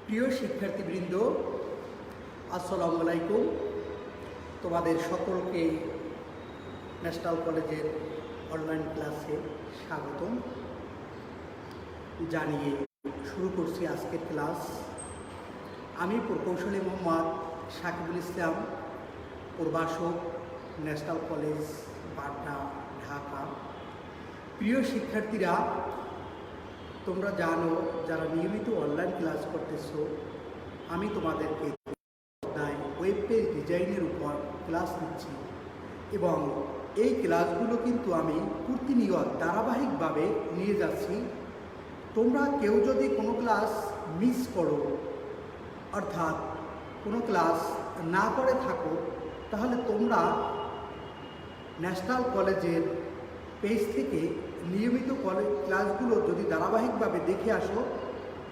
প্রিয় শিক্ষার্থীবৃন্দ, আসসালামু আলাইকুম। তোমাদের সকলকে ন্যাশনাল কলেজের অনলাইন ক্লাসে স্বাগতম জানিয়ে শুরু করছি আজকের ক্লাস। আমি প্রকৌশলী মোহাম্মদ সাকিবুল ইসলাম, প্রভাষক, ন্যাশনাল কলেজ, পাটনা, ঢাকা। প্রিয় শিক্ষার্থীরা, তোমরা জানো যারা নিয়মিত অনলাইন ক্লাস করতেছো, আমি তোমাদেরকে ওয়েব পেজ ডিজাইনের উপর ক্লাস নিচ্ছি এবং এই ক্লাসগুলো কিন্তু আমি প্রতিনিয়ত ধারাবাহিকভাবে নিয়ে যাচ্ছি। তোমরা কেউ যদি কোনো ক্লাস মিস করো, অর্থাৎ কোনো ক্লাস না করে থাকো, তাহলে তোমরা ন্যাশনাল কলেজের পেজ থেকে নিয়মিত ক্লাসগুলো যদি ধারাবাহিকভাবে দেখে আসো,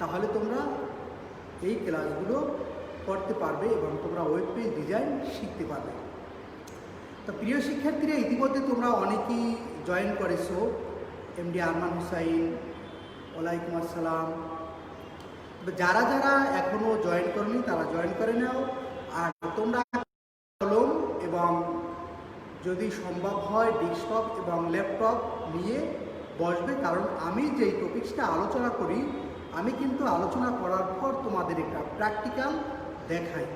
তাহলে তোমরা এই ক্লাসগুলো করতে পারবে এবং তোমরা ওয়েব পেজ ডিজাইন শিখতে পারবে। তো প্রিয় শিক্ষার্থীরা, ইতিমধ্যে তোমরা অনেকেই জয়েন করেছো। এমডি আরমান হুসাইন, ওয়ালাইকুম আসসালাম। যারা যারা এখনও জয়েন করনি তারা জয়েন করে নাও। আর তোমরা কলম এবং যদি সম্ভব হয় ডেস্কটপ এবং ল্যাপটপ নিয়ে বসবে, কারণ আমি যেই টপিক্সটা আলোচনা করি, আমি কিন্তু আলোচনা করার পর তোমাদের একটা প্র্যাকটিক্যাল দেখাই।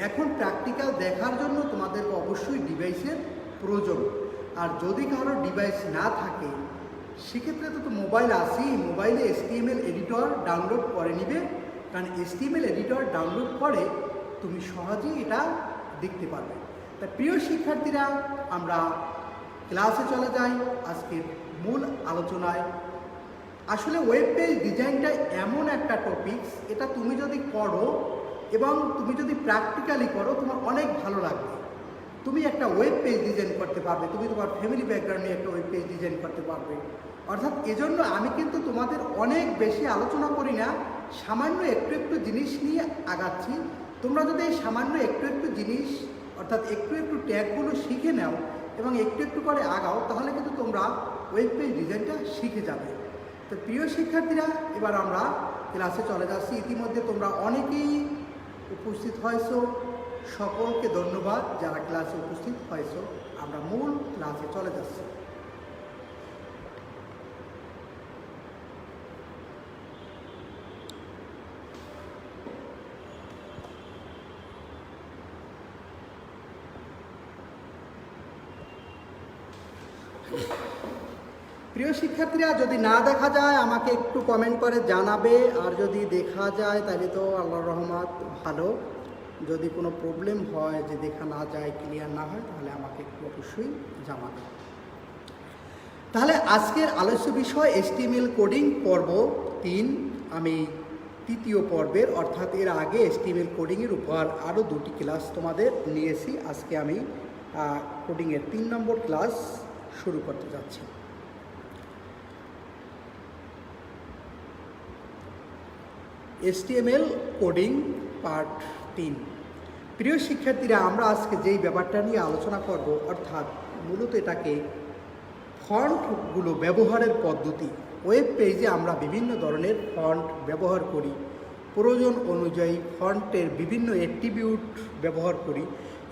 এখন প্র্যাকটিক্যাল দেখার জন্য তোমাদের অবশ্যই ডিভাইসের প্রয়োজন। আর যদি কারো ডিভাইস না থাকে, সেক্ষেত্রে তো মোবাইল আছেই, মোবাইলে HTML এডিটর ডাউনলোড করে নিবে, কারণ HTML এডিটর ডাউনলোড করে তুমি সহজেই এটা দেখতে পারবে। তা প্রিয় শিক্ষার্থীরা, আমরা ক্লাসে চলে যাই আজকের মূল আলোচনায়। আসলে ওয়েব পেজ ডিজাইনটা এমন একটা টপিকস, এটা তুমি যদি করো এবং তুমি যদি প্র্যাকটিক্যালি করো, তোমার অনেক ভালো লাগবে। তুমি একটা ওয়েব পেজ ডিজাইন করতে পারবে, তুমি তোমার ফ্যামিলি ব্যাকগ্রাউন্ড নিয়ে একটা ওয়েব পেজ ডিজাইন করতে পারবে। অর্থাৎ এজন্য আমি কিন্তু তোমাদের অনেক বেশি আলোচনা করি না, সামান্য একটু একটু জিনিস নিয়ে আগাচ্ছি। তোমরা যদি এই সামান্য একটু একটু জিনিস, অর্থাৎ একটু একটু ট্যাগগুলো শিখে নাও এবং একটু একটু করে আগাও, তাহলে কিন্তু তোমরা ওয়েব পেজ ডিজাইনটা শিখে যাবে। তো প্রিয় শিক্ষার্থীরা, এবার আমরা ক্লাসে চলে যাচ্ছি। ইতিমধ্যে তোমরা অনেকেই উপস্থিত হয়েছো, সকলকে ধন্যবাদ যারা ক্লাসে উপস্থিত হয়েছো। আমরা মূল ক্লাসে চলে যাচ্ছি। প্রিয় শিক্ষার্থীরা, যদি না দেখা যায় আমাকে একটু কমেন্ট করে জানাবে, আর যদি দেখা যায় তাহলে তো আল্লাহর রহমত ভালো। যদি কোনো প্রবলেম হয় যে দেখা না যায়, ক্লিয়ার না হয়, তাহলে আমাকে একটু অবশ্যই জানাবে। তাহলে আজকের আলোচ্য বিষয় HTML কোডিং পর্ব 3। আমি তৃতীয় পর্বের, অর্থাৎ এর আগে HTML কোডিংয়ের উপর আরও 2টি ক্লাস তোমাদের নিয়েছি। আজকে আমি কোডিংয়ের 3 নম্বর ক্লাস শুরু করতে যাচ্ছি। HTML coding part 3। প্রিয় শিক্ষার্থীরা, আমরা আজকে যেই ব্যাপারটা নিয়ে আলোচনা করব, অর্থাৎ মূলত এটাকে ফন্টগুলো ব্যবহারের পদ্ধতি। ওয়েব পেজে আমরা বিভিন্ন ধরনের ফন্ট ব্যবহার করি, প্রয়োজন অনুযায়ী ফন্টের বিভিন্ন অ্যাট্রিবিউট ব্যবহার করি।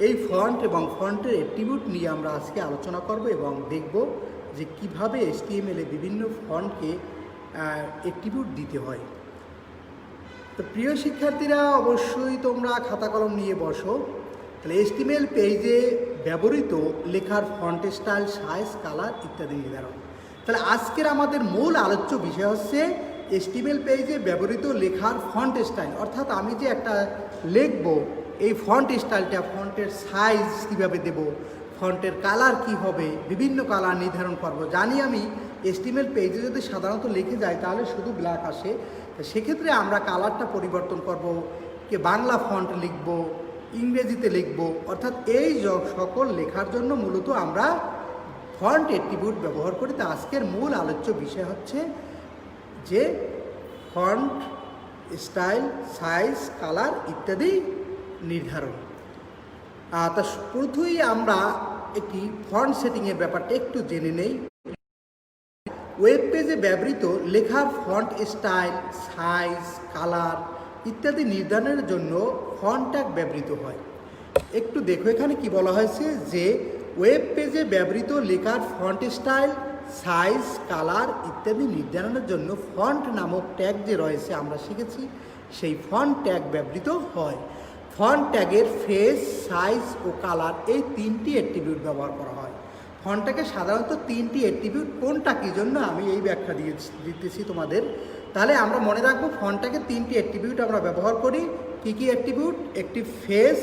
এই ফন্ট এবং ফন্টের অ্যাট্রিবিউট নিয়ে আমরা আজকে আলোচনা করব এবং দেখব যে কিভাবে HTML-এ বিভিন্ন ফন্টকে অ্যাট্রিবিউট দিতে হয়। তো প্রিয় শিক্ষার্থীরা, অবশ্যই তোমরা খাতা কলম নিয়ে বসো। তাহলে HTML পেজে ব্যবহৃত লেখার ফন্ট স্টাইল, সাইজ, কালার ইত্যাদি নির্ধারণ। তাহলে আজকের আমাদের মূল আলোচ্য বিষয় হচ্ছে HTML পেজে ব্যবহৃত লেখার ফন্ট স্টাইল। অর্থাৎ আমি যে একটা লিখব, এই ফন্ট স্টাইলটা, ফন্টের সাইজ কীভাবে দেব, ফন্টের কালার কি হবে, বিভিন্ন কালার নির্ধারণ করব। জানি আমি HTML পেজে যদি সাধারণত লিখে যায় তাহলে শুধু ব্ল্যাক আসে, তো সেক্ষেত্রে আমরা কালারটা পরিবর্তন করব, কে বাংলা ফন্ট লিখব, ইংরেজিতে লিখব। অর্থাৎ এই সকল লেখার জন্য মূলত আমরা ফন্ট অ্যাট্রিবিউট ব্যবহার করি। তা আজকের মূল আলোচ্য বিষয় হচ্ছে যে ফন্ট স্টাইল, সাইজ, কালার ইত্যাদি নির্ধারণ। তা প্রথমেই আমরা একটি ফন্ট সেটিংয়ের ব্যাপারটা একটু জেনে নেই। ওয়েব পেজে ব্যবহৃত লেখার ফন্ট স্টাইল, সাইজ, কালার ইত্যাদি নির্ধারণের জন্য ফন্ট ট্যাগ ব্যবহৃত হয়। একটু দেখো এখানে কি বলা হয়েছে যে ওয়েব পেজে ব্যবহৃত লেখার ফন্ট স্টাইল, সাইজ, কালার ইত্যাদি নির্ধারণের জন্য ফন্ট নামক ট্যাগ যে রয়েছে আমরা শিখেছি, সেই ফন্ট ট্যাগ ব্যবহৃত হয়। ফন্ট ট্যাগের ফেস, সাইজ ও কালার এই তিনটি অ্যাট্রিবিউট ব্যবহার করা হয়। ফন্ট ট্যাগে সাধারণত তিনটি অ্যাট্রিবিউট, কোনটা কী জন্য আমি এই ব্যাখ্যা দিতেছি তোমাদের। তাহলে আমরা মনে রাখবো ফন্ট ট্যাগে তিনটি অ্যাট্রিবিউট আমরা ব্যবহার করি। কী কী অ্যাট্রিবিউট? একটি ফেস,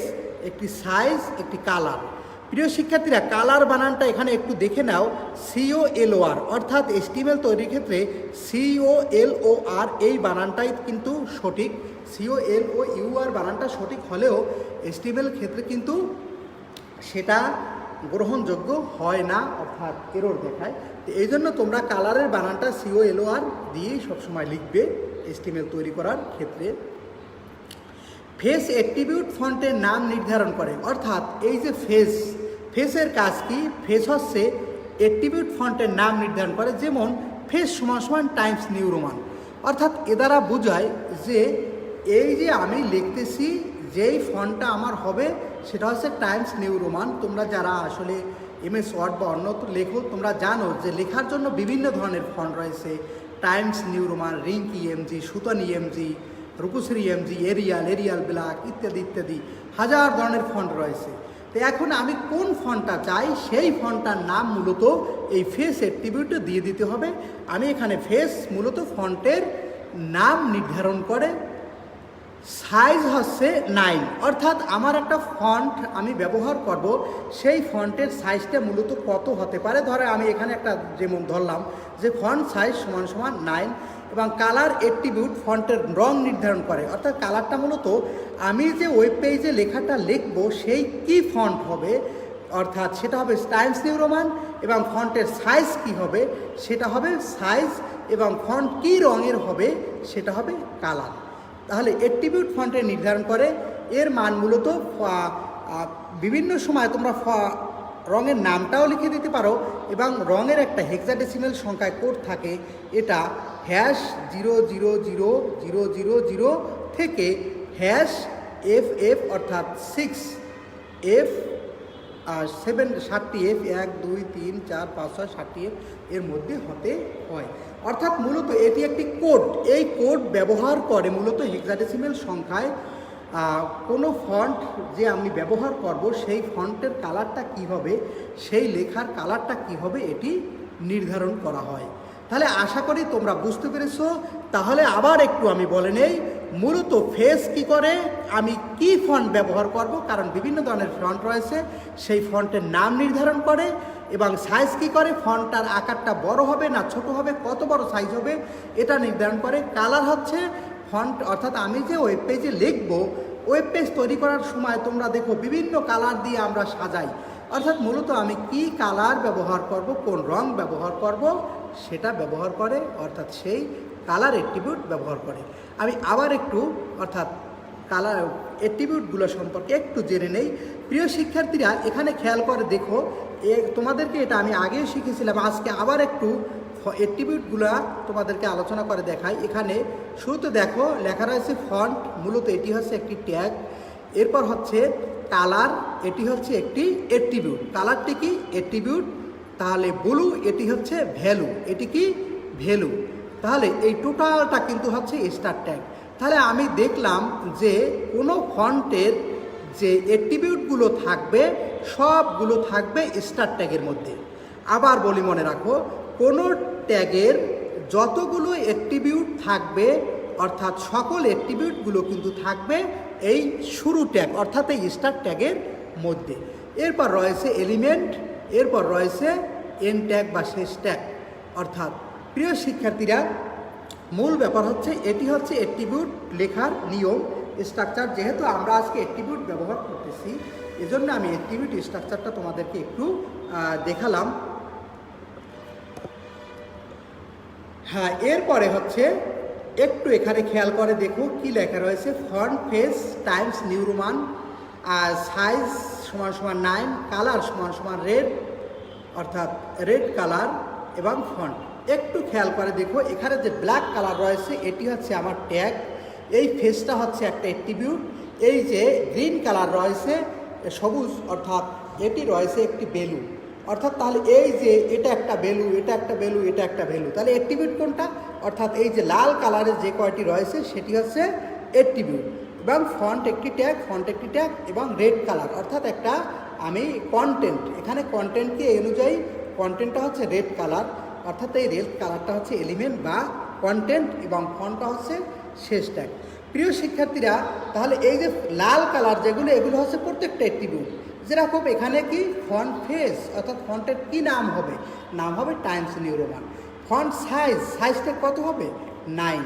একটি সাইজ, একটি কালার। প্রিয় শিক্ষার্থীরা, কালার বানানটা এখানে একটু দেখে নাও। COLOR অর্থাৎ HTML তৈরির ক্ষেত্রে COLOR এই বানানটাই কিন্তু সঠিক। COLOUR বানানটা সঠিক হলেও HTML ক্ষেত্রে কিন্তু সেটা গ্রহণযোগ্য হয় না, অর্থাৎ এরর দেখায়। তো এই জন্য তোমরা কালারের বানানটা COLOR দিয়েই সবসময় লিখবে HTML তৈরি করার ক্ষেত্রে। ফেস অ্যাট্রিবিউট ফন্টের নাম নির্ধারণ করে, অর্থাৎ এই যে ফেসের কাজ কি? ফেস হচ্ছে অ্যাট্রিবিউট ফন্টের নাম নির্ধারণ করে। যেমন ফেস = টাইমস নিউ রোমান, অর্থাৎ এ দ্বারা বোঝায় যে এই যে আমি লিখতেছি যেই ফন্টটা আমার হবে সেটা হচ্ছে টাইমস নিউ রোমান। তোমরা যারা আসলে MS ওয়ার্ড বা অন্যত্র লেখো তোমরা জানো যে লেখার জন্য বিভিন্ন ধরনের ফন্ট রয়েছে। টাইমস নিউ রোমান, রিঙ্ক EMG, সুতন EMG, Rupashri EMG, Arial black ইত্যাদি ইত্যাদি হাজার ধরনের ফন্ট রয়েছে। তো এখন আমি কোন ফন্টটা চাই সেই ফন্টটার নাম মূলত এই ফেস অ্যাট্রিবিউটে দিয়ে দিতে হবে। আমি এখানে ফেস মূলত ফন্টের নাম নির্ধারণ করে। সাইজ হচ্ছে 9, অর্থাৎ আমার একটা ফন্ট আমি ব্যবহার করব, সেই ফন্টের সাইজটা মূলত কত হতে পারে। ধরে আমি এখানে একটা যেমন ধরলাম যে ফন্ট সাইজ = 9। এবং কালার অ্যাট্রিবিউট ফন্টের রং নির্ধারণ করে, অর্থাৎ কালারটা মূলত আমি যে ওয়েব পেজে লেখাটা লিখবো সেই কি ফন্ট হবে, অর্থাৎ সেটা হবে টাইমস নিউ রোমান। এবং ফন্টের সাইজ কি হবে, সেটা হবে সাইজ। এবং ফন্ট কি রঙের হবে, সেটা হবে কালার। তাহলে অ্যাট্রিবিউট ফন্টের নির্ধারণ করে। এর মান মূলত বিভিন্ন সময় তোমরা রঙের নামটাও লিখে দিতে পারো, এবং রঙের একটা হেক্সাডেসিমাল সংখ্যায় কোড থাকে। এটা #00000 থেকে #FF অর্থাৎ 6F 7টি F 1 2 3 4 5 6 7টি F এর মধ্যে হতে হয়। অর্থাৎ মূলত এটি একটি কোড। এই কোড ব্যবহার করে মূলত হেক্সাডেসিমাল সংখ্যায় কোনো ফন্ট যে আমি ব্যবহার করব সেই ফন্টের কালারটা কি হবে, সেই লেখার কালারটা কি হবে এটি নির্ধারণ করা হয়। তাহলে আশা করি তোমরা বুঝতে পেরেছো। তাহলে আবার একটু আমি বলে নেই, মূলত ফেস কি করে, আমি কি ফন্ট ব্যবহার করব, কারণ বিভিন্ন ধরনের ফন্ট রয়েছে, সেই ফন্টের নাম নির্ধারণ করে। এবং সাইজ কি করে, ফন্টটার আকারটা বড় হবে না ছোট হবে, কত বড় সাইজ হবে এটা নির্ধারণ করে। কালার হচ্ছে ফন্ট, অর্থাৎ আমি যে ওয়েব পেজে লিখব, ওয়েব পেজ তৈরি করার সময় তোমরা দেখো বিভিন্ন কালার দিয়ে আমরা সাজাই, অর্থাৎ মূলত আমি কি কালার ব্যবহার করব, কোন রং ব্যবহার করব সেটা ব্যবহার করে, অর্থাৎ সেই কালার অ্যাট্রিবিউট ব্যবহার করে। আমি আবার একটু অর্থাৎ কালার অ্যাট্রিবিউটগুলো সম্পর্কে একটু জেনে নেই। প্রিয় শিক্ষার্থীরা, এখানে খেয়াল করে দেখো, তোমাদেরকে এটা আমি আগেও শিখেছিলাম, আজকে আবার একটু অ্যাট্রিবিউটগুলো তোমাদেরকে আলোচনা করে দেখাই। এখানে শুরুতে দেখো লেখা রয়েছে ফন্ট, মূলত এটি হচ্ছে একটি ট্যাগ। এরপর হচ্ছে কালার, এটি হচ্ছে একটি অ্যাট্রিবিউট। কালারটি কি? অ্যাট্রিবিউট। তাহলে ব্লু, এটি হচ্ছে ভ্যালু, এটি কি? ভ্যালু। তাহলে এই টোটালটা কিন্তু হচ্ছে স্টার ট্যাগ। তাহলে আমি দেখলাম যে কোনো ফন্টের যে অ্যাট্রিবিউটগুলো থাকবে সবগুলো থাকবে স্টার ট্যাগের মধ্যে। আবার বলি, মনে রাখো, কোনো ট্যাগের যতগুলো অ্যাট্রিবিউট থাকবে অর্থাৎ সকল অ্যাট্রিবিউটগুলো কিন্তু থাকবে এই শুরু ট্যাগ অর্থাৎ এই স্টার ট্যাগের মধ্যে। এরপর রয়েছে এলিমেন্ট, এরপর রয়েছে এন্ড ট্যাগ বা শেষ ট্যাগ। অর্থাৎ প্রিয় শিক্ষার্থীরা, মূল ব্যাপার হচ্ছে এটি হচ্ছে অ্যাট্রিবিউট লেখার নিয়ম, স্ট্রাকচার। যেহেতু আমরা আজকে অ্যাট্রিবিউট ব্যবহার করতেছি, এজন্য আমি অ্যাট্রিবিউট স্ট্রাকচারটা তোমাদেরকে একটু দেখালাম। হ্যাঁ, এরপরে হচ্ছে একটু এখানে খেয়াল করে দেখো কি লেখা রয়েছে। Font face Times New Roman, size = 9, colour = red অর্থাৎ রেড কালার এবং ফন্ট। একটু খেয়াল করে দেখো, এখানে যে ব্ল্যাক কালার রয়েছে এটি হচ্ছে আমার ট্যাগ, এই ফেসটা হচ্ছে একটা অ্যাট্রিবিউট। এই যে গ্রিন কালার রয়েছে সবুজ, অর্থাৎ এটি রয়েছে একটি ভ্যালু, অর্থাৎ তাহলে এই যে এটা একটা ভ্যালু, এটা একটা ভ্যালু, এটা একটা ভ্যালু, তাহলে অ্যাট্রিবিউট কোনটা? অর্থাৎ এই যে লাল কালারের যে কয়টি রয়েছে সেটি হচ্ছে অ্যাট্রিবিউট। এবং ফন্ট একটি ট্যাগ এবং রেড কালার অর্থাৎ একটা আমি কন্টেন্ট, এখানে কন্টেন্টকে এই অনুযায়ী কন্টেন্টটা হচ্ছে রেড কালার, অর্থাৎ এই রেড কালারটা হচ্ছে এলিমেন্ট বা কন্টেন্ট এবং ফন্টটা হচ্ছে শেষ ট্যাগ। প্রিয় শিক্ষার্থীরা, তাহলে এই যে লাল কালার যেগুলো, এগুলো হচ্ছে প্রত্যেকটা অ্যাট্রিবিউট। যেরকম এখানে কি ফন্ট ফেস, অর্থাৎ ফন্টের কি নাম হবে? নাম হবে টাইমস নিউ রোমান। ফন্ট সাইজটা কত হবে? 9।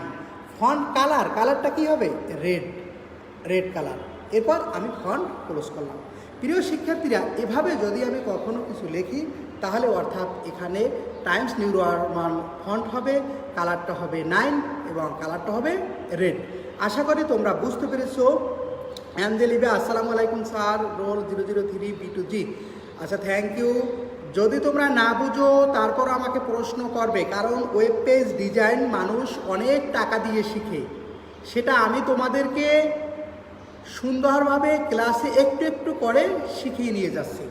ফন্ট কালারটা কি হবে? Red colour. এরপর আমি ফন্ট ক্লোজ করলাম। প্রিয় শিক্ষার্থীরা, এভাবে যদি আমি কখনো কিছু লিখি তাহলে অর্থাৎ এখানে টাইমস নিউ রোমান ফন্ট হবে, কালারটা হবে 9 এবং কালারটা হবে রেড। আশা করি তোমরা বুঝতে পেরেছো। অ্যাঞ্জেলিবা, আসসালামু আলাইকুম স্যার, রোল 003 B2G। আচ্ছা, থ্যাংক ইউ। যদি তোমরা না বুঝো তারপর আমাকে প্রশ্ন করবে, কারণ ওয়েব পেজ ডিজাইন মানুষ অনেক টাকা দিয়ে শিখে, সেটা আমি তোমাদেরকে সুন্দরভাবে ক্লাসে একটু একটু করে শিখিয়ে নিয়ে যাচ্ছি।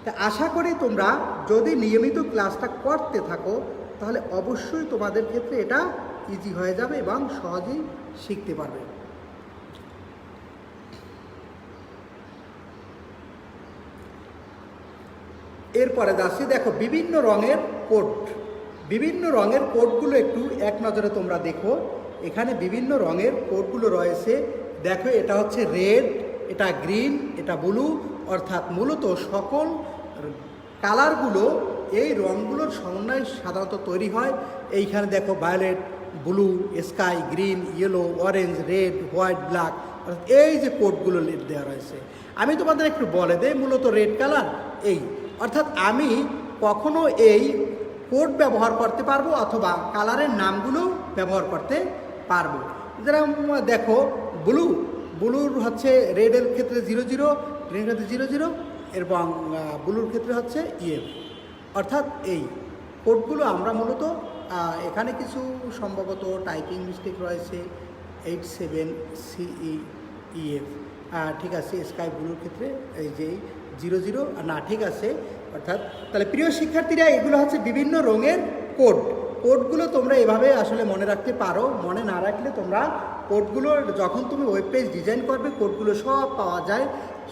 তা আশা করি তোমরা যদি নিয়মিত ক্লাসটা করতে থাকো তাহলে অবশ্যই তোমাদের ক্ষেত্রে এটা ইজি হয়ে যাবে এবং সহজেই শিখতে পারবে। এরপরে যাচ্ছি, দেখো বিভিন্ন রঙের কোডগুলো একটু এক নজরে তোমরা দেখো। এখানে বিভিন্ন রঙের কোডগুলো রয়েছে। দেখো, এটা হচ্ছে রেড, এটা গ্রিন, এটা ব্লু, অর্থাৎ মূলত সকল কালারগুলো এই রঙগুলোর সমন্বয়ে সাধারণত তৈরি হয়। এইখানে দেখো violet, blue, sky, green, yellow, orange, red, white, black, অর্থাৎ এই যে কোডগুলো দেওয়া রয়েছে। আমি তোমাদের একটু বলে দেই, মূলত রেড কালার এই, অর্থাৎ আমি কখনো এই কোড ব্যবহার করতে পারবো অথবা কালারের নামগুলো ব্যবহার করতে পারবো। যেরকম দেখো, ব্লুর হচ্ছে রেডের ক্ষেত্রে 00, গ্রিনের ক্ষেত্রে 00 এবং ব্লুর ক্ষেত্রে হচ্ছে EF, অর্থাৎ এই কোডগুলো আমরা মূলত এখানে কিছু সম্ভবত টাইপিং মিস্টেক রয়েছে, 87CEF, ঠিক আছে। স্কাই ব্লুর ক্ষেত্রে এই যে 00 না, ঠিক আছে। অর্থাৎ তাহলে প্রিয় শিক্ষার্থীরা, এগুলো হচ্ছে বিভিন্ন রঙের কোডগুলো তোমরা এভাবে আসলে মনে রাখতে পারো। মনে না রাখলে তোমরা কোডগুলো যখন তুমি ওয়েব পেজ ডিজাইন করবে, কোডগুলো সব পাওয়া যায়,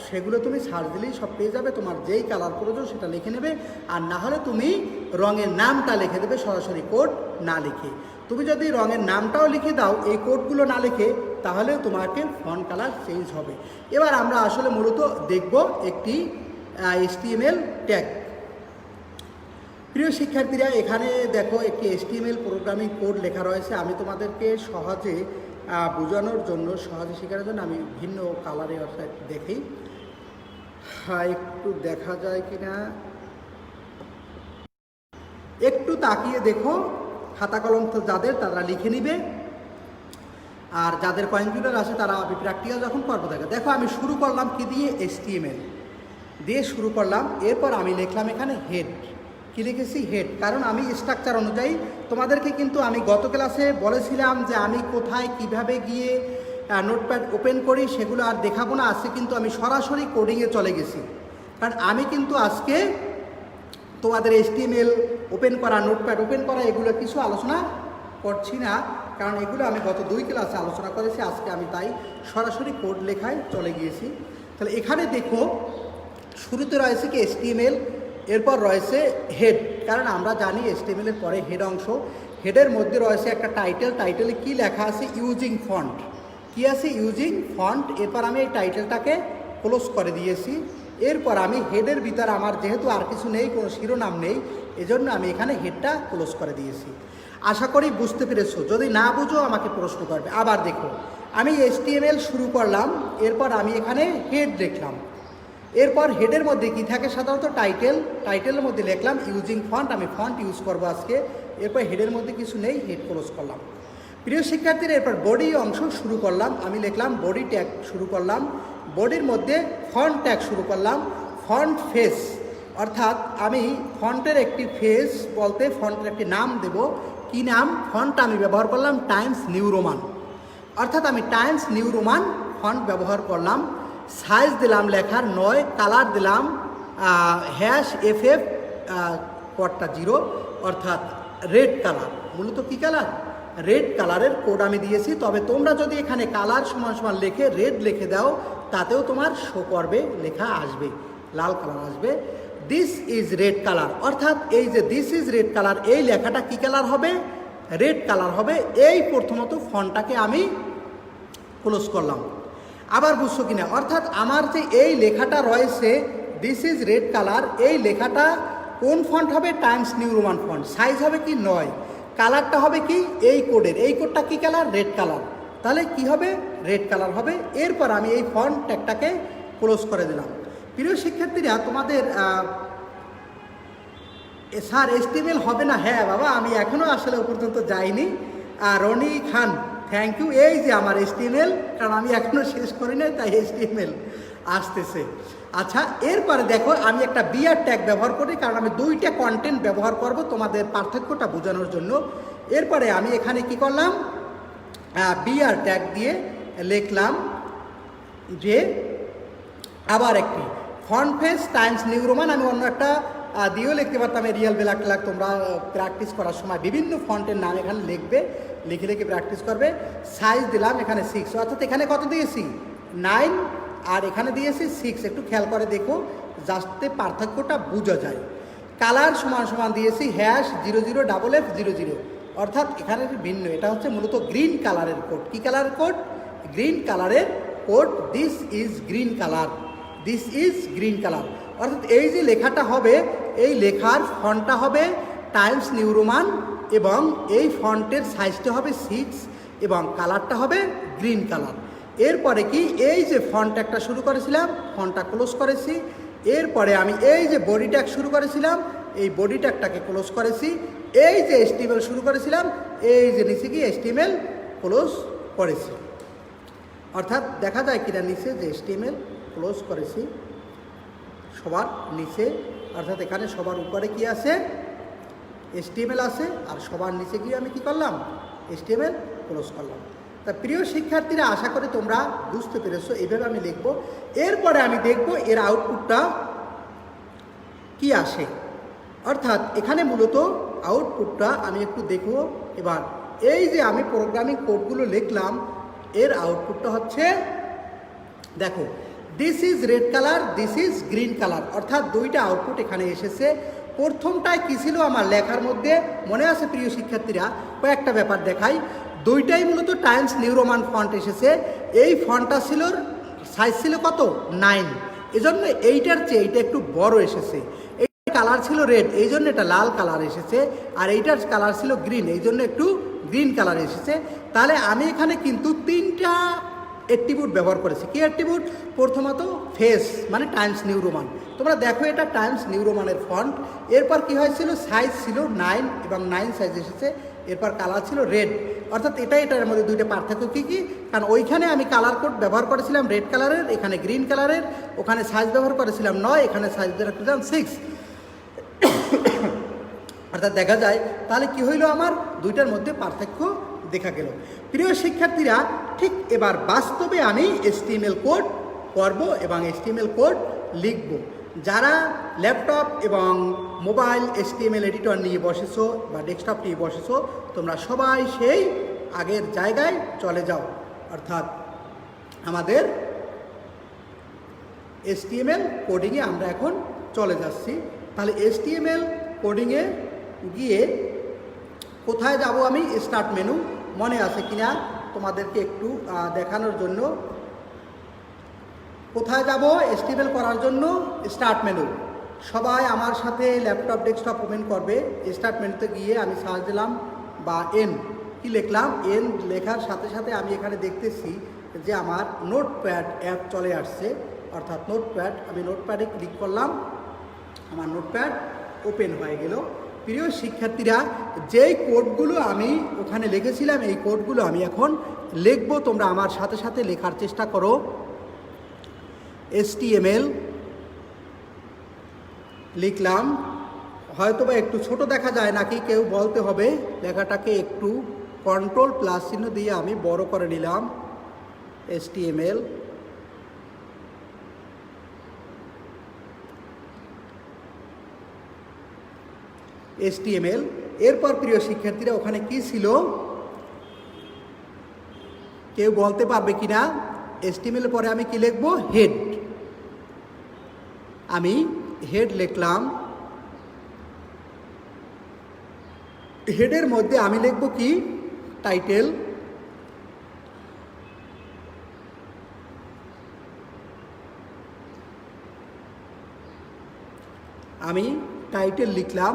সেগুলো তুমি সার্চ দিলেই সব পেয়ে যাবে। তোমার যেই কালার প্রয়োজন সেটা লিখে নেবে, আর না হলে তুমি রঙের নামটা লিখে দেবে সরাসরি কোড না লিখে। তুমি যদি রঙের নামটাও লিখে দাও এই কোডগুলো না লিখে, তাহলে তোমাকে ফন্ট কালার চেঞ্জ হবে। এবার আমরা আসলে মূলত দেখব একটি HTML ট্যাগ। প্রিয় শিক্ষার্থীরা, এখানে দেখো একটি HTML প্রোগ্রামিং কোড লেখা রয়েছে। আমি তোমাদেরকে সহজে বোঝানোর জন্য, সহজে শেখানোর জন্য আমি ভিন্ন কালারে অর্থাৎ দেখি, একটু দেখা যায় কিনা, একটু তাকিয়ে দেখো। খাতা কলম তো যাদের, তারা লিখে নিবে, আর যাদের কম্পিউটার আছে তারা প্র্যাকটিক্যাল যখন করবো দেখো। আমি শুরু করলাম কি দিয়ে? HTML দিয়ে শুরু করলাম। এরপর আমি লিখলাম এখানে হেড। কি লিখেছি? হেড। কারণ আমি স্ট্রাকচার অনুযায়ী তোমাদেরকে কিন্তু আমি গত ক্লাসে বলেছিলাম যে আমি কোথায় কিভাবে গিয়ে নোটপ্যাড ওপেন করি সেগুলো আর দেখাবো না। আজকে কিন্তু আমি সরাসরি কোডিংয়ে চলে গেছি, কারণ আমি কিন্তু আজকে তোমাদের HTML ওপেন করা, নোটপ্যাড ওপেন করা এগুলো কিছু আলোচনা করছি না, কারণ এগুলো আমি গত 2 ক্লাসে আলোচনা করেছি। আজকে আমি তাই সরাসরি কোড লেখায় চলে গিয়েছি। তাহলে এখানে দেখো, শুরুতে রয়েছে কি HTML, এরপর রয়েছে হেড। কারণ আমরা জানি HTML এর পরে হেড অংশ, হেডের মধ্যে রয়েছে একটা টাইটেলে কি লেখা আছে? Using font. কি আছে? Using font. এরপর আমি এই টাইটেলটাকে ক্লোজ করে দিয়েছি। এরপর আমি হেডের ভিতর আমার যেহেতু আর কিছু নেই, কোনো শিরোনাম নেই, এজন্য আমি এখানে হেডটা ক্লোজ করে দিয়েছি। আশা করি বুঝতে পেরেছো। যদি না বুঝো আমাকে প্রশ্ন করবে। আবার দেখো, আমি HTML শুরু করলাম, এরপর আমি এখানে হেড লিখলাম। এরপর হেডের মধ্যে কি থাকে? সাধারণত টাইটেলের মধ্যে লিখলাম ইউজিং ফন্ট, আমি ফন্ট ইউজ করবো আজকে। এরপর হেডের মধ্যে কিছু নেই, হেড ক্লোজ করলাম। প্রিয় শিক্ষার্থীরা, এরপর বডি অংশ শুরু করলাম। আমি লিখলাম বডি ট্যাগ শুরু করলাম। বডির মধ্যে ফন্ট ট্যাগ শুরু করলাম। ফন্ট ফেস, অর্থাৎ আমি ফন্টের একটি ফেস বলতে ফন্টের একটি নাম দেব। কি নাম? ফন্ট আমি ব্যবহার করলাম টাইমস নিউ রোমান। অর্থাৎ আমি টাইমস নিউ রোমান ফন্ট ব্যবহার করলাম, সাইজ দিলাম লেখার 9, কালার দিলাম #FF কোডটা 0, অর্থাৎ রেড কালার। মূলত কী কালার? রেড কালারের কোড আমি দিয়েছি। তবে তোমরা যদি এখানে কালার সমান সমান লিখে রেড লিখে দাও, তাতেও তোমার শো করবে, লেখা আসবে, লাল কালার আসবে। দিস ইজ রেড কালার, অর্থাৎ এই যে দিস ইজ রেড কালার, এই লেখাটা কী কালার হবে? রেড কালার হবে। এই প্রথমত ফন্টটাকে আমি ক্লোজ করলাম। আবার বুঝছো কিনা? অর্থাৎ আমার যে এই লেখাটা রয়েছে দিস ইজ রেড কালার, এই লেখাটা কোন ফন্ট হবে? Times New Roman font. Size হবে কি 9, কালারটা হবে কি এই কোডের, এই কোডটা কি কালার? Red colour. তাহলে কি হবে? রেড কালার হবে। এরপর আমি এই ফন্ট ট্যাগটাকে ক্লোজ করে দিলাম। প্রিয় শিক্ষার্থীরা, তোমাদের স্যার HTML হবে না? হ্যাঁ বাবা, আমি এখনও আসলে ও পর্যন্ত যাইনি। রনি খান, থ্যাংক ইউ। এই যে আমার HTML, কারণ আমি এখনও শেষ করি নাই, তাই HTML আসতেছে। আচ্ছা, এরপরে দেখো আমি একটা বিআর ট্যাগ ব্যবহার করি, কারণ আমি 2টা কন্টেন্ট ব্যবহার করব তোমাদের পার্থক্যটা বোঝানোর জন্য। এরপরে আমি এখানে কি করলাম? বিআর ট্যাগ দিয়ে লিখলাম যে আবার একটি font face Times New Roman. আমি অন্য একটা দিয়েও লিখতে পারতাম, রিয়াল ব্ল্যাক ট্যাগ। তোমরা প্র্যাকটিস করার সময় বিভিন্ন ফন্টের নাম এখানে লিখবে, লিখে লিখে প্র্যাকটিস করবে। সাইজ দিলাম এখানে 6, অর্থাৎ এখানে কত দিয়েছি? 9, আর এখানে দিয়েছি 6। একটু খেয়াল করে দেখো যাতে পার্থক্যটা বোঝা যায়। কালার সমান সমান দিয়েছি #00FF00, অর্থাৎ এখানে ভিন্ন। এটা হচ্ছে মূলত গ্রিন কালারের কোড। কী কালারের কোড? গ্রিন কালারের code. This is green colour, this is green colour. অর্থাৎ এই যে লেখাটা হবে, এই লেখার ফন্টটা হবে টাইমস নিউ রোমান, এবং এই ফন্টের সাইজটা হবে 6, এবং কালারটা হবে গ্রিন কালার। এরপরে কি, এই যে ফন্ট একটা শুরু করেছিলাম, ফন্টটা ক্লোজ করেছি। এরপরে আমি এই যে বডি ট্যাগ শুরু করেছিলাম, এই বডি ট্যাগটাকে ক্লোজ করেছি। এই যে HTML শুরু করেছিলাম, এই যে নিচে কি HTML ক্লোজ করেছি। অর্থাৎ দেখা যায় কিনা নিচে যে HTML ক্লোজ করেছি সবার নিচে, অর্থাৎ এখানে সবার উপরে কি আছে? HTML আছে, আর সবার নিচে গিয়ে আমি কি করলাম? HTML ক্লোজ করলাম। তা প্রিয় শিক্ষার্থীরা, আশা করি তোমরা বুঝতে পেরেছো। এইভাবে আমি লিখব। এরপরে আমি দেখব এর আউটপুটটা কি আসে। অর্থাৎ এখানে মূলত আউটপুটটা আমি একটু দেখব। এবার এই যে আমি প্রোগ্রামিং কোডগুলো লিখলাম, এর আউটপুটটা হচ্ছে দেখো, this is red colour, this is green colour. অর্থাৎ 2টা আউটপুট এখানে এসেছে। প্রথমটায় কী ছিল আমার লেখার মধ্যে মনে আছে প্রিয় শিক্ষার্থীরা? কয়েকটা ব্যাপার দেখাই। 2টাই মূলত টাইমস নিউ রোমান ফন্ট এসেছে। এই ফন্টটা ছিল, সাইজ ছিল কত? 9, এজন্য এইটার চেয়ে এইটা একটু বড় এসেছে। এই কালার ছিল রেড, এই জন্য এটা লাল কালার এসেছে। আর এইটার কালার ছিল গ্রিন, এই জন্য একটু গ্রিন কালার এসেছে। তাহলে আমি এখানে কিন্তু 3টা অ্যাট্রিবিউট ব্যবহার করেছি। কি অ্যাট্রিবিউট? প্রথমত ফেস, মানে টাইমস নিউ রোমান। তোমরা দেখো এটা টাইমস নিউ রোমানের ফন্ট। এরপর কি হয়েছিল? সাইজ ছিল 9, এবং 9 সাইজ এসেছে। এরপর কালার ছিল রেড। অর্থাৎ এটার মধ্যে 2টা পার্থক্য কী কী? কারণ ওইখানে আমি কালার কোড ব্যবহার করেছিলাম রেড কালারের, এখানে গ্রিন কালারের। ওখানে সাইজ ব্যবহার করেছিলাম 9, এখানে সাইজ ব্যবহার করেছিলাম 6। অর্থাৎ দেখা যায় তাহলে কি হইল, আমার 2টার মধ্যে পার্থক্য দেখা গেল। প্রিয় শিক্ষার্থীরা, ঠিক এবার বাস্তবে আমি HTML কোড করব এবং HTML কোড লিখব। যারা ল্যাপটপ এবং মোবাইল HTML এডিটর নিয়ে বসেছো বা ডেস্কটপ নিয়ে বসেছো, তোমরা সবাই সেই আগের জায়গায় চলে যাও। অর্থাৎ আমাদের HTML কোডিংয়ে আমরা এখন চলে যাচ্ছি। তাহলে HTML কোডিংয়ে গিয়ে কোথায় যাব আমি? স্টার্ট মেনু মনে আছে কিনা তোমাদেরকে একটু দেখানোর জন্য। কোথায় যাব HTML করার জন্য? Start menu. সবাই আমার সাথে ল্যাপটপ ডেস্কটপ ওপেন করবে। স্টার্ট মেনুতে গিয়ে আমি সার্চ দিলাম বা এন, কি লিখলাম? এন লেখার সাথে সাথে আমি এখানে দেখতেছি যে আমার নোটপ্যাড অ্যাপ চলে আসছে। অর্থাৎ নোটপ্যাড, আমি নোটপ্যাডে ক্লিক করলাম, আমার নোটপ্যাড ওপেন হয়ে গেল। প্রিয় শিক্ষার্থীরা, যেই কোডগুলো আমি ওখানে লিখেছিলাম, এই কোডগুলো আমি এখন লিখব। তোমরা আমার সাথে সাথে লেখার চেষ্টা করো। HTML লিখলাম, হয়তোবা একটু ছোট দেখা যায় নাকি, কেউ বলতে হবে লেখাটাকে একটু কন্ট্রোল প্লাস চিহ্ন দিয়ে আমি বড় করে নিলাম HTML। এরপর প্রিয় শিক্ষার্থীরা ওখানে কি ছিল কেউ বলতে পারবে কিনা? HTML পরে আমি কি লিখবো? হেড। আমি হেড লিখলাম। হেডের মধ্যে আমি লিখবো কি? টাইটেল। আমি টাইটেল লিখলাম।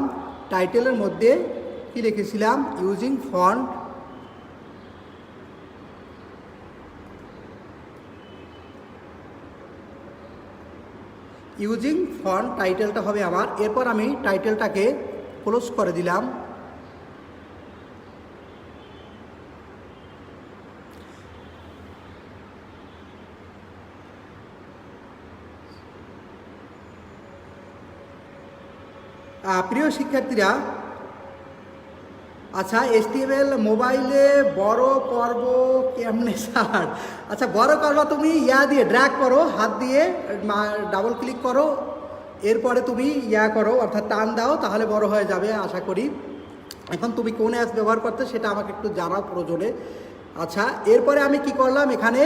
টাইটেলের মধ্যে কি লিখেছিলাম? ইউজিং ফন্ট টাইটেলটা হবে আমার। এরপর আমি টাইটেলটাকে ক্লোজ করে দিলাম। প্রিয় শিক্ষার্থীরা, আচ্ছা HTML মোবাইলে বড় করব কেমনে স্যার? আচ্ছা, বড় করবা তুমি দিয়ে ড্র্যাগ করো, হাত দিয়ে ডাবল ক্লিক করো, এরপরে তুমি করো অর্থাৎ টান দাও, তাহলে বড় হয়ে যাবে আশা করি। এখন তুমি কোন অ্যাপস ব্যবহার করতে সেটা আমাকে একটু জানাও প্রয়োজনে। আচ্ছা, এরপরে আমি কি করলাম এখানে,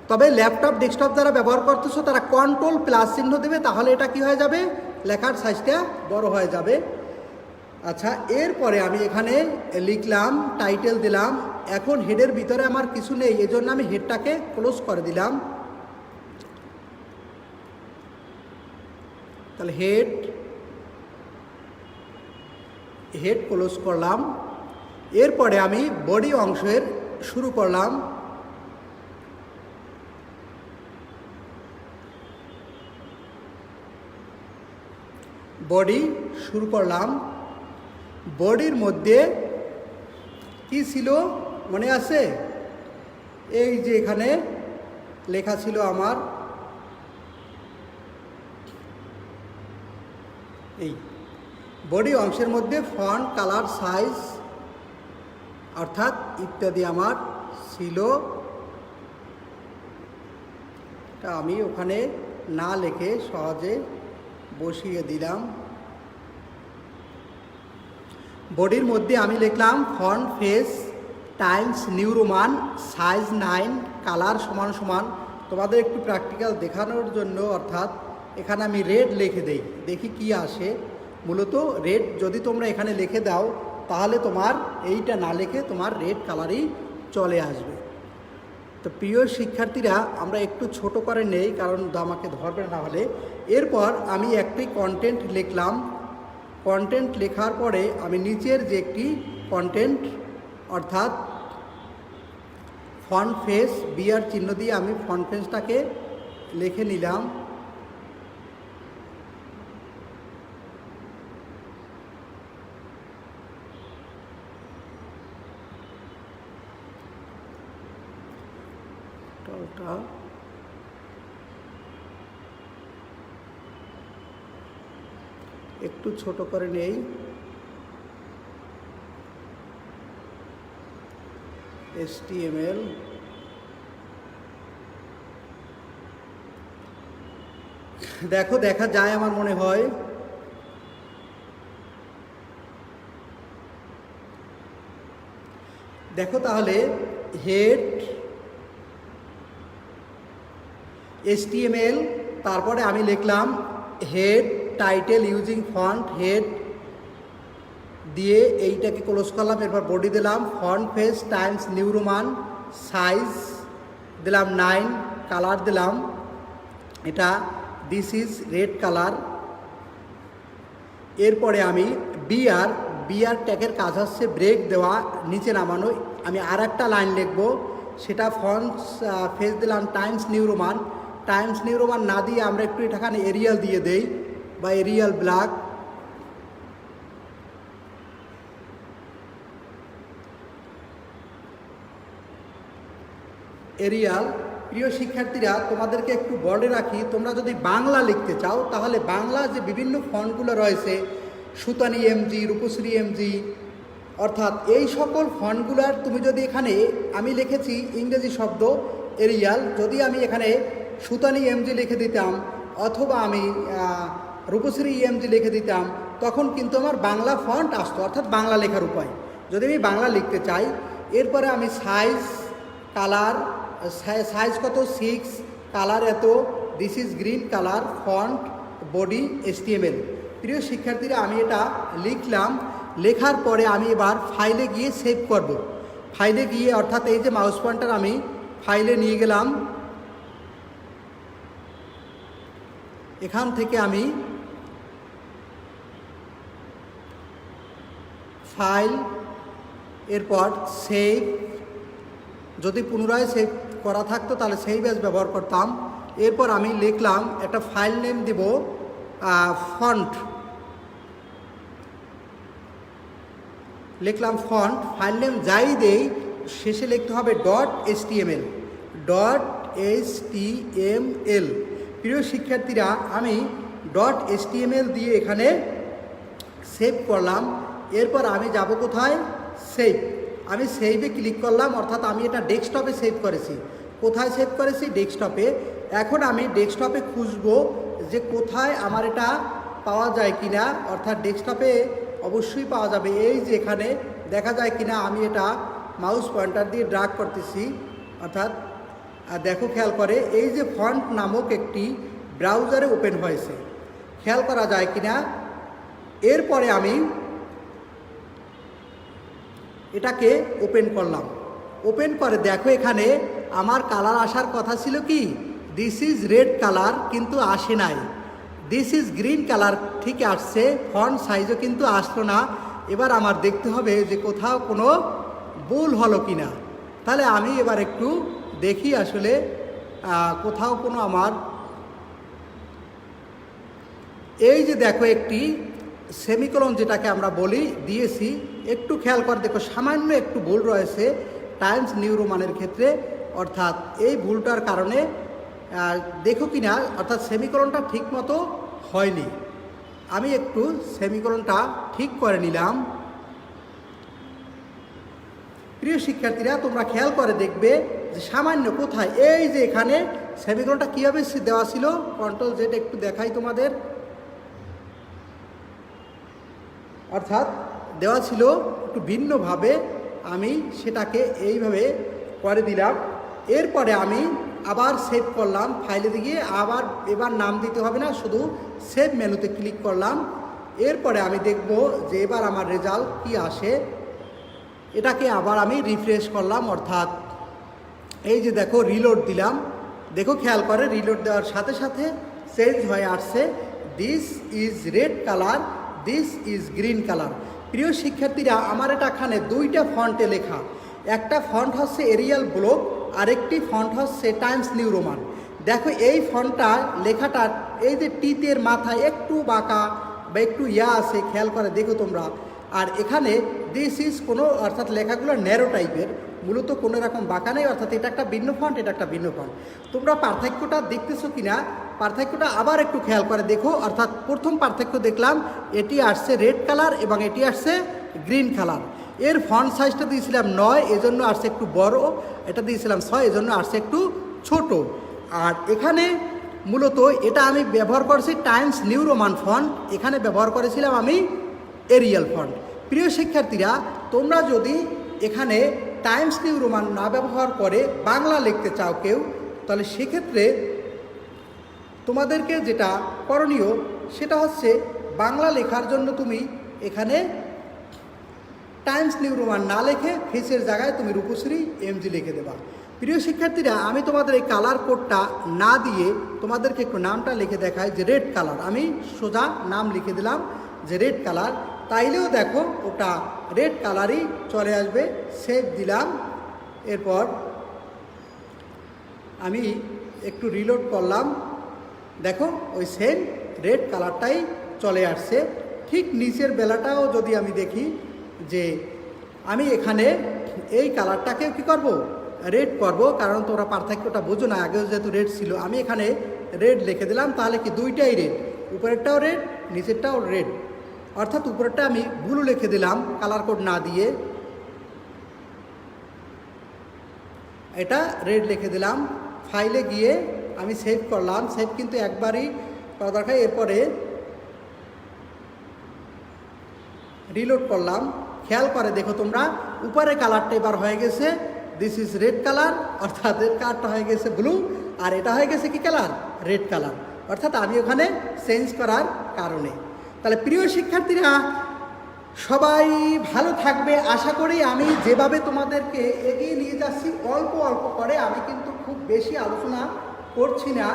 তবে ল্যাপটপ ডেস্কটপ যারা ব্যবহার করতেছো তারা কন্ট্রোল প্লাস চিহ্ন দেবে, তাহলে এটা কি হয়ে যাবে? লেখার সাইজটা বড় হয়ে যাবে। আচ্ছা, এরপরে আমি এখানে লিখলাম, টাইটেল দিলাম। এখন হেডের ভিতরে আমার কিছু নেই, এজন্য আমি হেডটাকে ক্লোজ করে দিলাম। তাহলে হেড ক্লোজ করলাম। এরপরে আমি বডি অংশের শুরু করলাম। বডি শুরু করলাম। বডির মধ্যে কি ছিল মনে আছে? এই যে এখানে লেখা ছিল আমার, এই বডি অংশের মধ্যে ফন্ট, কালার, সাইজ অর্থাৎ ইত্যাদি আমার ছিল। তা আমি ওখানে না লিখে সহজে বসিয়ে দিলাম। বডির মধ্যে আমি লিখলাম font face Times New Roman, size 9, colour সমান সমান। তোমাদের একটু প্র্যাকটিক্যাল দেখানোর জন্য অর্থাৎ এখানে আমি রেড লিখে দেই, দেখি কি আসে। মূলত রেড যদি তোমরা এখানে লিখে দাও তাহলে তোমার এইটা না লিখে তোমার রেড কালারই চলে আসবে। তো প্রিয় শিক্ষার্থীরা, আমরা একটু ছোট করে নেই কারণ আমাকে ধরবে না হলে। এরপর আমি একটি কন্টেন্ট লিখলাম। কন্টেন্ট লেখার পরে আমি নিচের যে একটি কন্টেন্ট অর্থাৎ ফন্ট ফেস বিআর চিহ্ন দিয়ে আমি ফন্ট ফেসটাকে লিখে নিলাম। একটু ছোট করে নেই। HTML দেখো, দেখা যায় আমার মনে হয়। দেখো তাহলে হেড HTML, তারপরে আমি লিখলাম head title using font head দিয়ে এইটাকে ক্লোজ করলাম। এরপর বডি দিলাম font face Times New Roman, size দিলাম 9, কালার দিলাম এটা দিস ইজ রেড কালার। এরপরে আমি বিআর ট্যাগের কাজ হচ্ছে ব্রেক দেওয়া, নিচে নামানো। আমি আর একটা লাইন লিখবো, সেটা ফন্ট ফেস দিলাম Times New Roman. Times New Roman না দিয়ে আমরা একটু এখানে এরিয়াল দিয়ে দেই বা এরিয়াল ব্ল্যাক। এরিয়াল। প্রিয় শিক্ষার্থীরা, তোমাদেরকে একটু বলে রাখি, তোমরা যদি বাংলা লিখতে চাও তাহলে বাংলা যে বিভিন্ন ফন্টগুলো রয়েছে, সুতানি MG, রূপশ্রী MG অর্থাৎ এই সকল ফন্টগুলার তুমি যদি এখানে আমি লিখেছি ইংরেজি শব্দ এরিয়াল, যদি আমি এখানে সুতানি এমজি লিখে দিতাম অথবা আমি রূপশ্রী এমজি লিখে দিতাম, তখন কিন্তু আমার বাংলা ফন্ট আসতো, অর্থাৎ বাংলা লেখার উপায়। যদি আমি বাংলা লিখতে চাই, এরপরে আমি সাইজ, কালার, সাইজ কত 6, কালার এত, this is green colour, font, body, HTML। প্রিয় শিক্ষার্থীরা, আমি এটা লিখলাম, লেখার পরে আমি এবার ফাইলে গিয়ে সেভ করব। ফাইলে গিয়ে অর্থাৎ এই যে মাউস পয়েন্টার আমি ফাইলে নিয়ে গেলাম, এখান থেকে আমি ফাইল, এরপর সেভ, যদি পুনরায় সেভ করা থাকতো তাহলে সেভ অ্যাজ ব্যবহার করতাম। এরপর আমি লিখলাম, একটা ফাইল নেম দিব ফন্ট, লিখলাম ফন্ট, ফাইল নেম যাই দেই শেষে লিখতে হবে .html, .html। প্রিয় শিক্ষার্থীরা, আমি .html দিয়ে এখানে সেভ করলাম। এরপর আমি যাব কোথায়, সেভ। আমি সেভে ক্লিক করলাম, অর্থাৎ আমি এটা ডেস্কটপে সেভ করেছি। কোথায় সেভ করেছি, ডেস্কটপে। এখন আমি ডেস্কটপে খুঁজবো যে কোথায় আমার এটা পাওয়া যায় কিনা, অর্থাৎ ডেস্কটপে অবশ্যই পাওয়া যাবে। এই যে এখানে দেখা যায় কিনা, আমি এটা মাউস পয়েন্টার দিয়ে ড্র্যাগ করতেছি, অর্থাৎ দেখো খেয়াল করে, এই যে ফন্ট নামক একটি ব্রাউজারে ওপেন হয়েছে, খেয়াল করা যায় কিনা। এরপরে আমি এটাকে ওপেন করলাম, ওপেন করে দেখো এখানে আমার কালার আসার কথা ছিল কি, দিস ইজ রেড কালার, কিন্তু আসে নাই। দিস ইজ গ্রিন কালার ঠিক আসছে, ফন্ট সাইজও কিন্তু আসলো না। এবার আমার দেখতে হবে যে কোথাও কোনো ভুল হলো কি না। তাহলে আমি এবার একটু দেখি আসলে কোথাও কোনো আমার, এই যে দেখো একটি সেমিকোলন যেটাকে আমরা বলি দিয়েছি, একটু খেয়াল করে দেখো সামান্য একটু ভুল রয়েছে টাইমস নিউ রোমানের ক্ষেত্রে, অর্থাৎ এই ভুলটার কারণে দেখো কিনা, অর্থাৎ সেমিকোলনটা ঠিক মতো হয়নি। আমি একটু সেমিকোলনটা ঠিক করে নিলাম। প্রিয় শিক্ষার্থীরা, তোমরা খেয়াল করে দেখবে যে সামান্য কোথায়, এই যে এখানে সেমিকোলনটা কীভাবে দেওয়া ছিল, কন্ট্রোল জেড একটু দেখাই তোমাদের, অর্থাৎ দেওয়া ছিল একটু ভিন্নভাবে, আমি সেটাকে এইভাবে করে দিলাম। এরপরে আমি আবার সেভ করলাম, ফাইলে গিয়ে আবার এবার নাম দিতে হবে না, শুধু সেভ মেনুতে ক্লিক করলাম। এরপরে আমি দেখব যে এবার আমার রেজাল্ট কি আসে। এটাকে আবার আমি রিফ্রেশ করলাম, অর্থাৎ এই যে দেখো রিলোড দিলাম, দেখো খেয়াল করে রিলোড দেওয়ার সাথে সাথে চেঞ্জ হয়ে আসছে, this is red colour, this is green colour. প্রিয় শিক্ষার্থীরা, আমার এটা এখানে দুইটা ফন্টে লেখা, একটা ফন্ট হচ্ছে এরিয়াল ব্লক, আরেকটি ফন্ট হচ্ছে টাইমস নিউ রোমান। দেখো এই ফন্টটা লেখাটা এই যে টিতের মাথায় একটু বাঁকা বা একটু আছে, খেয়াল করে দেখো তোমরা। আর এখানে দিস ইজ কোনো, অর্থাৎ লেখাগুলো ন্যারো টাইপের, মূলত কোনো রকম বাঁকা নেই, অর্থাৎ এটা একটা ভিন্ন ফন্ট, এটা একটা ভিন্ন ফন্ট। তোমরা পার্থক্যটা দেখতেছো কিনা, পার্থক্যটা আবার একটু খেয়াল করে দেখো। অর্থাৎ প্রথম পার্থক্য দেখলাম, এটি আসছে রেড কালার এবং এটি আসছে গ্রিন কালার। এর ফন্ট সাইজটা দিয়েছিলাম 9, এজন্য আসছে একটু বড়, এটা দিয়েছিলাম 6, এজন্য আসছে একটু ছোট। আর এখানে মূলত এটা আমি ব্যবহার করেছি টাইমস নিউ রোমান ফন্ট, এখানে ব্যবহার করেছিলাম আমি এরিয়াল ফন্ট। প্রিয় শিক্ষার্থীরা, তোমরা যদি এখানে টাইমস নিউ রোমান না ব্যবহার করে বাংলা লিখতে চাও কেউ, তাহলে সেক্ষেত্রে তোমাদেরকে যেটা করণীয় সেটা হচ্ছে বাংলা লেখার জন্য তুমি এখানে টাইমস নিউ রোমান না লিখে ফেসের জায়গায় তুমি রূপশ্রী এমজি লিখে দেবা। প্রিয় শিক্ষার্থীরা, আমি তোমাদের এই কালার কোডটা না দিয়ে তোমাদেরকে একটু নামটা লিখে দেখাই যে রেড কালার। আমি সোজা নাম লিখে দিলাম যে রেড কালার, তাইলেও দেখো ওটা রেড কালারই চলে আসবে। সেভ দিলাম, এরপর আমি একটু রিলোড করলাম, দেখো ওই সেম রেড কালারটাই চলে আসছে। ঠিক নিচের বেলাটাও যদি আমি দেখি যে আমি এখানে এই কালারটাকে কী করব, রেড করব, কারণ তোমরা পার্থক্যটা বোঝো না, আগেও যেহেতু রেড ছিল। আমি এখানে রেড লিখে দিলাম, তাহলে কি দুইটাই রেড, উপরেরটাও রেড নিচেরটাও রেড। অর্থাৎ উপরেরটা আমি ব্লু লিখে দিলাম কালার কোড না দিয়ে, এটা রেড লিখে দিলাম। ফাইলে গিয়ে আমি সেভ করলাম, সেভ কিন্তু একবারই করা দরকার। এরপরে রিলোড করলাম, খেয়াল করে দেখো তোমরা উপরে কালারটা এবার হয়ে গেছে দিস ইজ রেড কালার, অর্থাৎ রেড কালারটা হয়ে গেছে ব্লু, আর এটা হয়ে গেছে কি কালার, রেড কালার, অর্থাৎ আমি ওখানে চেঞ্জ করার কারণে। তাহলে প্রিয় শিক্ষার্থীরা সবাই ভালো থাকবে আশা করি। আমি যেভাবে তোমাদেরকে এগিয়ে নিয়ে যাচ্ছি অল্প অল্প করে, আমি কিন্তু খুব বেশি আলোচনা করছি না,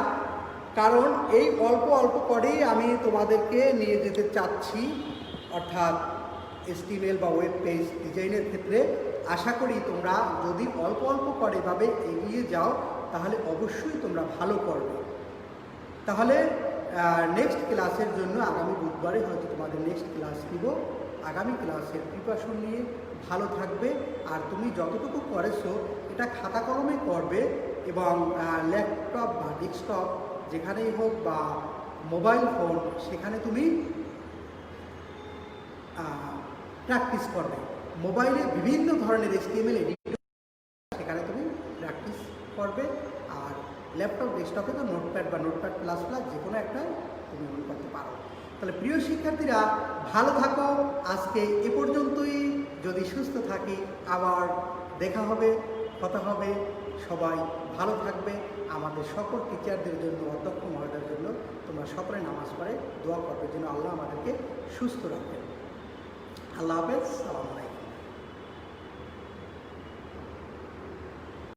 কারণ এই অল্প অল্প করেই আমি তোমাদেরকে নিয়ে যেতে চাচ্ছি, অর্থাৎ HTML বা ওয়েব পেজ ডিজাইনের ক্ষেত্রে। আশা করি তোমরা যদি অল্প অল্প করে এভাবে এগিয়ে যাও তাহলে অবশ্যই তোমরা ভালো করবে। তাহলে নেক্সট ক্লাসের জন্য আগামী বুধবারে হয়তো তোমাদের নেক্সট ক্লাস দিব। আগামী ক্লাসের প্রিপারেশন নিয়ে ভালো থাকবে। আর তুমি যতটুকু করেছো এটা খাতা কলমে করবে, এবং ল্যাপটপ বা ডেস্কটপ যেখানেই হোক বা মোবাইল ফোন সেখানে তুমি প্র্যাকটিস করবে। মোবাইলে বিভিন্ন ধরনের HTML এডিটর সেখানে তুমি প্র্যাকটিস করবে, আর ল্যাপটপ ডেস্কটপে তো নোটপ্যাড বা নোটপ্যাড প্লাস প্লাস যে কোনো একটা তুমি মনে করতে পারো। তাহলে প্রিয় শিক্ষার্থীরা ভালো থাকো, আজকে এ পর্যন্তই। যদি সুস্থ থাকি আবার দেখা হবে, কথা হবে। সবাই ভালো থাকবে। আমাদের সকল টিচারদের জন্য, অধ্যক্ষ মহোদয়ের জন্য তোমরা সকলে নামাজ পড়ে দোয়া করবে যেন আল্লাহ আমাদেরকে সুস্থ রাখবেন। আল্লাহ হাফেজ, সালাম আলাইকুম।